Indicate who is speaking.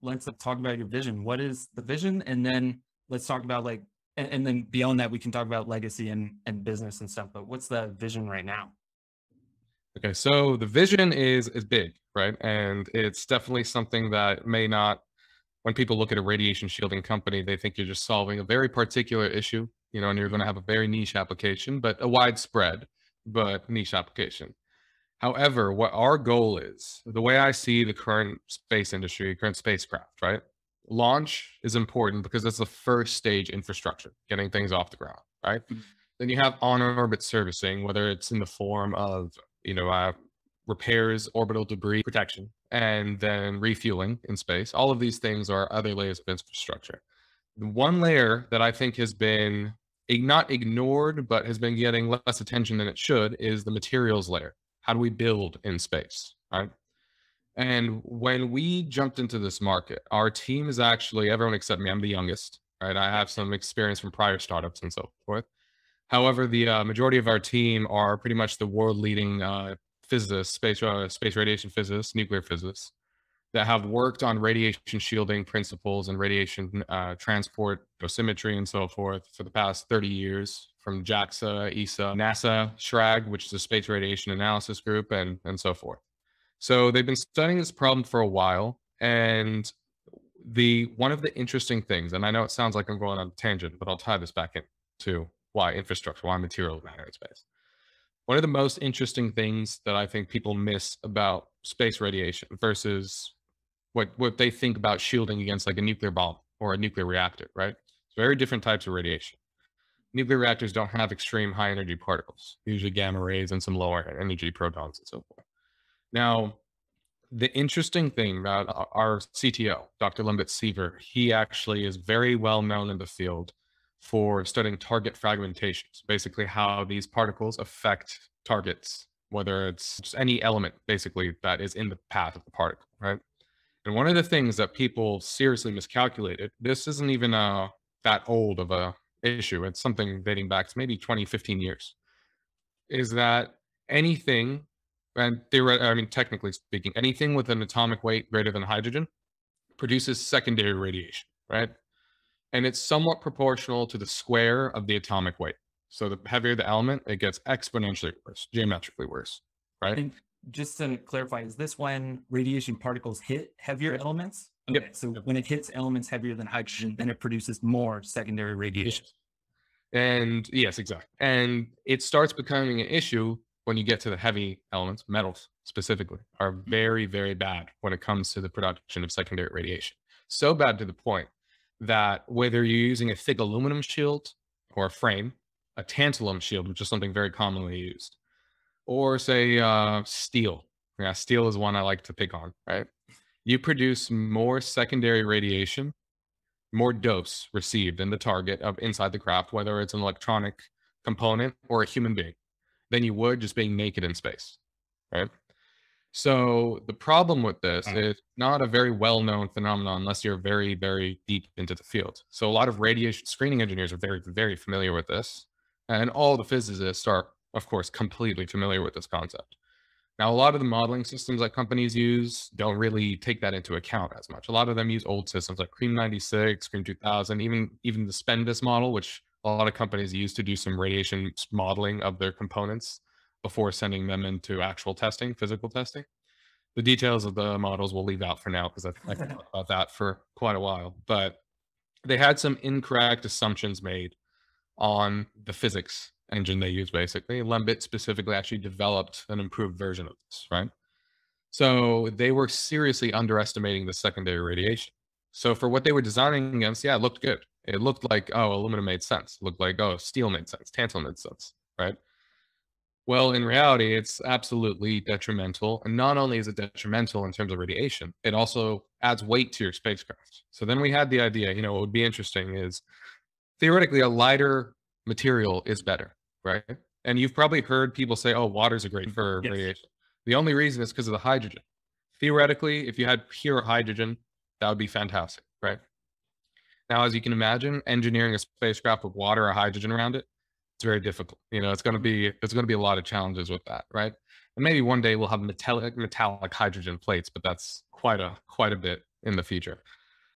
Speaker 1: let's talk about your vision. What is the vision? And then let's talk about like, and then beyond that, we can talk about legacy and business and stuff. But what's the vision right now?
Speaker 2: Okay, so the vision is big, right? And it's definitely something that may not, when people look at a radiation shielding company, they think you're just solving a very particular issue, and you're going to have a very niche application, but a widespread, but niche application. However, what our goal is, the way I see the current space industry, current spacecraft, right? Launch is important because that's the first stage infrastructure, getting things off the ground, right? Then you have on-orbit servicing, whether it's in the form of, repairs, orbital debris protection, and then refueling in space. All of these things are other layers of infrastructure. The one layer that I think has been not ignored, but has been getting less attention than it should is the materials layer. How do we build in space, right? And when we jumped into this market, our team is actually, everyone except me, I'm the youngest, right? I have some experience from prior startups and so forth. However, the majority of our team are pretty much the world leading physicists, space radiation physicists, nuclear physicists that have worked on radiation shielding principles and radiation transport, dosimetry, and so forth for the past 30 years from JAXA, ESA, NASA, SRAG, which is a space radiation analysis group, and so forth. So they've been studying this problem for a while, and one of the interesting things, and I know it sounds like I'm going on a tangent, but I'll tie this back in to why infrastructure, why materials matter in space. One of the most interesting things that I think people miss about space radiation versus what they think about shielding against like a nuclear bomb or a nuclear reactor, right? It's very different types of radiation. Nuclear reactors don't have extreme high energy particles, usually gamma rays and some lower energy protons and so forth. Now, the interesting thing about our CTO, Dr. Limbit Seaver, he actually is very well known in the field for studying target fragmentations, basically how these particles affect targets, whether it's just any element basically that is in the path of the particle, right? And one of the things that people seriously miscalculated, this isn't even that old of a issue, it's something dating back to maybe 20, 15 years, is that anything, and technically speaking, anything with an atomic weight greater than hydrogen produces secondary radiation, right? And it's somewhat proportional to the square of the atomic weight. So the heavier the element, it gets exponentially worse, geometrically worse, right?
Speaker 1: And just to clarify, is this when radiation particles hit heavier elements?
Speaker 2: Yep.
Speaker 1: Okay, so when it hits elements heavier than hydrogen, then it produces more secondary radiation.
Speaker 2: And yes, exactly. And it starts becoming an issue when you get to the heavy elements, metals specifically, are very, very bad when it comes to the production of secondary radiation. So bad to the point that whether you're using a thick aluminum shield or a frame, a tantalum shield, which is something very commonly used, or say steel. Yeah, steel is one I like to pick on, right? You produce more secondary radiation, more dose received in the target of inside the craft, whether it's an electronic component or a human being, than you would just being naked in space, right? So the problem with this is not a very well-known phenomenon unless you're very, very deep into the field. So a lot of radiation screening engineers are very, very familiar with this. And all the physicists are, of course, completely familiar with this concept. Now, a lot of the modeling systems that companies use don't really take that into account as much. A lot of them use old systems like Cream 96, Cream 2000, even the SPENDIS model, which a lot of companies use to do some radiation modeling of their components before sending them into actual testing, physical testing. The details of the models we'll leave out for now because I can talk about that for quite a while. But they had some incorrect assumptions made on the physics engine they use, basically. Lembit specifically actually developed an improved version of this, right? So they were seriously underestimating the secondary radiation. So for what they were designing against, yeah, it looked good. It looked like, oh, aluminum made sense. It looked like, oh, steel made sense. Tantalum made sense, right? Well, in reality, it's absolutely detrimental. And not only is it detrimental in terms of radiation, it also adds weight to your spacecraft. So then we had the idea, what would be interesting is theoretically a lighter material is better, right? And you've probably heard people say, oh, waters are great for radiation. The only reason is because of the hydrogen. Theoretically, if you had pure hydrogen, that would be fantastic, right? Now, as you can imagine, engineering a spacecraft with water or hydrogen around it, It's very difficult. You know, it's going to be there's going to be a lot of challenges with that, right? And maybe one day we'll have metallic hydrogen plates, but that's quite a bit in the future.